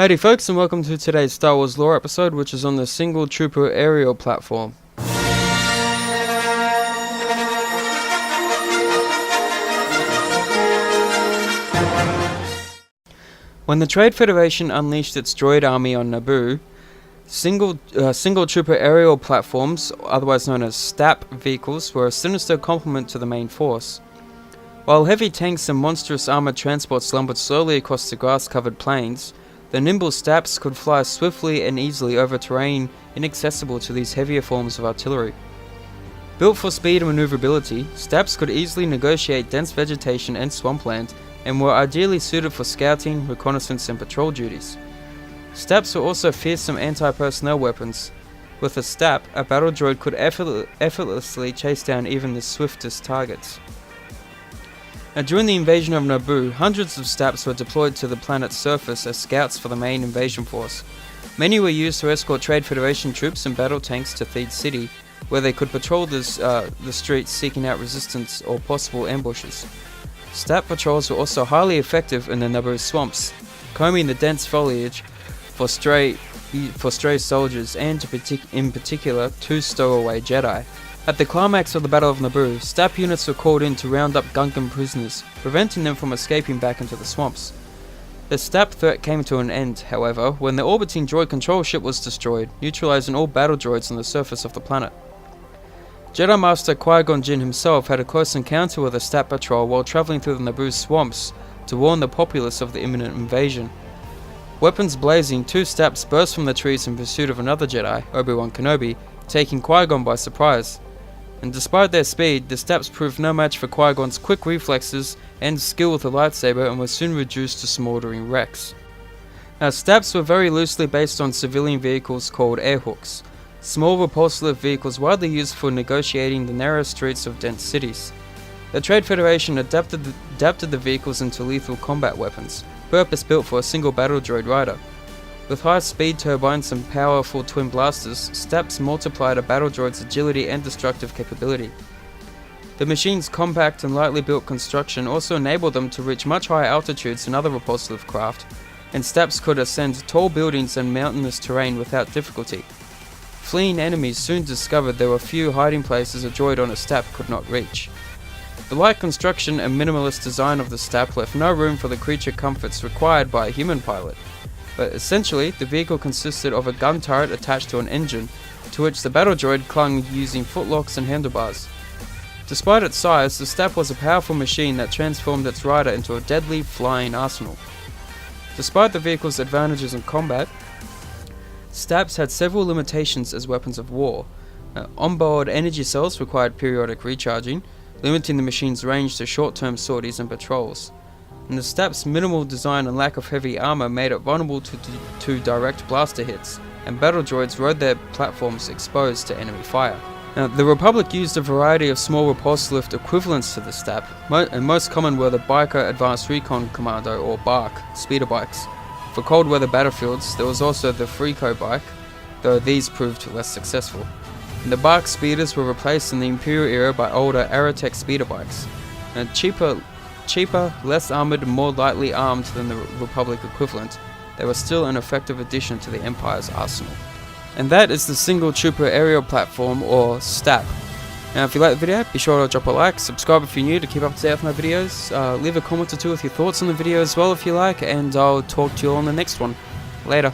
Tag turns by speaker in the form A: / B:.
A: Howdy folks, and welcome to today's Star Wars lore episode, which is on the single trooper aerial platform. When the Trade Federation unleashed its droid army on Naboo, single trooper aerial platforms, otherwise known as STAP vehicles, were a sinister complement to the main force. While heavy tanks and monstrous armored transports slumbered slowly across the grass-covered plains, the nimble STAPs could fly swiftly and easily over terrain inaccessible to these heavier forms of artillery. Built for speed and maneuverability, STAPs could easily negotiate dense vegetation and swampland, and were ideally suited for scouting, reconnaissance and patrol duties. STAPs were also fearsome anti-personnel weapons. With a STAP, a battle droid could effortlessly chase down even the swiftest targets. Now, during the invasion of Naboo, hundreds of STAPs were deployed to the planet's surface as scouts for the main invasion force. Many were used to escort Trade Federation troops and battle tanks to Theed City, where they could patrol the streets seeking out resistance or possible ambushes. STAP patrols were also highly effective in the Naboo swamps, combing the dense foliage for stray soldiers and, in particular, 2 stowaway Jedi. At the climax of the Battle of Naboo, STAP units were called in to round up Gungan prisoners, preventing them from escaping back into the swamps. The STAP threat came to an end, however, when the orbiting droid control ship was destroyed, neutralizing all battle droids on the surface of the planet. Jedi Master Qui-Gon Jinn himself had a close encounter with a STAP patrol while traveling through the Naboo swamps to warn the populace of the imminent invasion. Weapons blazing, 2 STAPs burst from the trees in pursuit of another Jedi, Obi-Wan Kenobi, taking Qui-Gon by surprise. And despite their speed, the STAPs proved no match for Qui-Gon's quick reflexes and skill with the lightsaber and were soon reduced to smouldering wrecks. Now, STAPs were very loosely based on civilian vehicles called airhooks, small repulsive vehicles widely used for negotiating the narrow streets of dense cities. The Trade Federation adapted the vehicles into lethal combat weapons, purpose-built for a single battle droid rider. With high-speed turbines and powerful twin blasters, STAPs multiplied a battle droid's agility and destructive capability. The machine's compact and lightly built construction also enabled them to reach much higher altitudes than other repulsive craft, and STAPs could ascend tall buildings and mountainous terrain without difficulty. Fleeing enemies soon discovered there were few hiding places a droid on a STAP could not reach. The light construction and minimalist design of the STAP left no room for the creature comforts required by a human pilot. But essentially, the vehicle consisted of a gun turret attached to an engine, to which the battle droid clung using footlocks and handlebars. Despite its size, the STAP was a powerful machine that transformed its rider into a deadly flying arsenal. Despite the vehicle's advantages in combat, STAPs had several limitations as weapons of war. Onboard energy cells required periodic recharging, limiting the machine's range to short-term sorties and patrols. And the STAP's minimal design and lack of heavy armor made it vulnerable to direct blaster hits, and battle droids rode their platforms exposed to enemy fire. Now, the Republic used a variety of small repulse lift equivalents to the STAP, and most common were the Biker Advanced Recon Commando, or BARC, speeder bikes. For cold weather battlefields, there was also the Freako bike, though these proved less successful. And the BARC speeders were replaced in the Imperial era by older Aerotech speeder bikes. Now, cheaper, less armoured and more lightly armed than the Republic equivalent, they were still an effective addition to the Empire's arsenal. And that is the single trooper aerial platform, or STAP. Now, if you like the video, be sure to drop a like, subscribe if you're new to keep up to date with my videos, leave a comment or 2 with your thoughts on the video as well if you like, and I'll talk to you all on the next one. Later.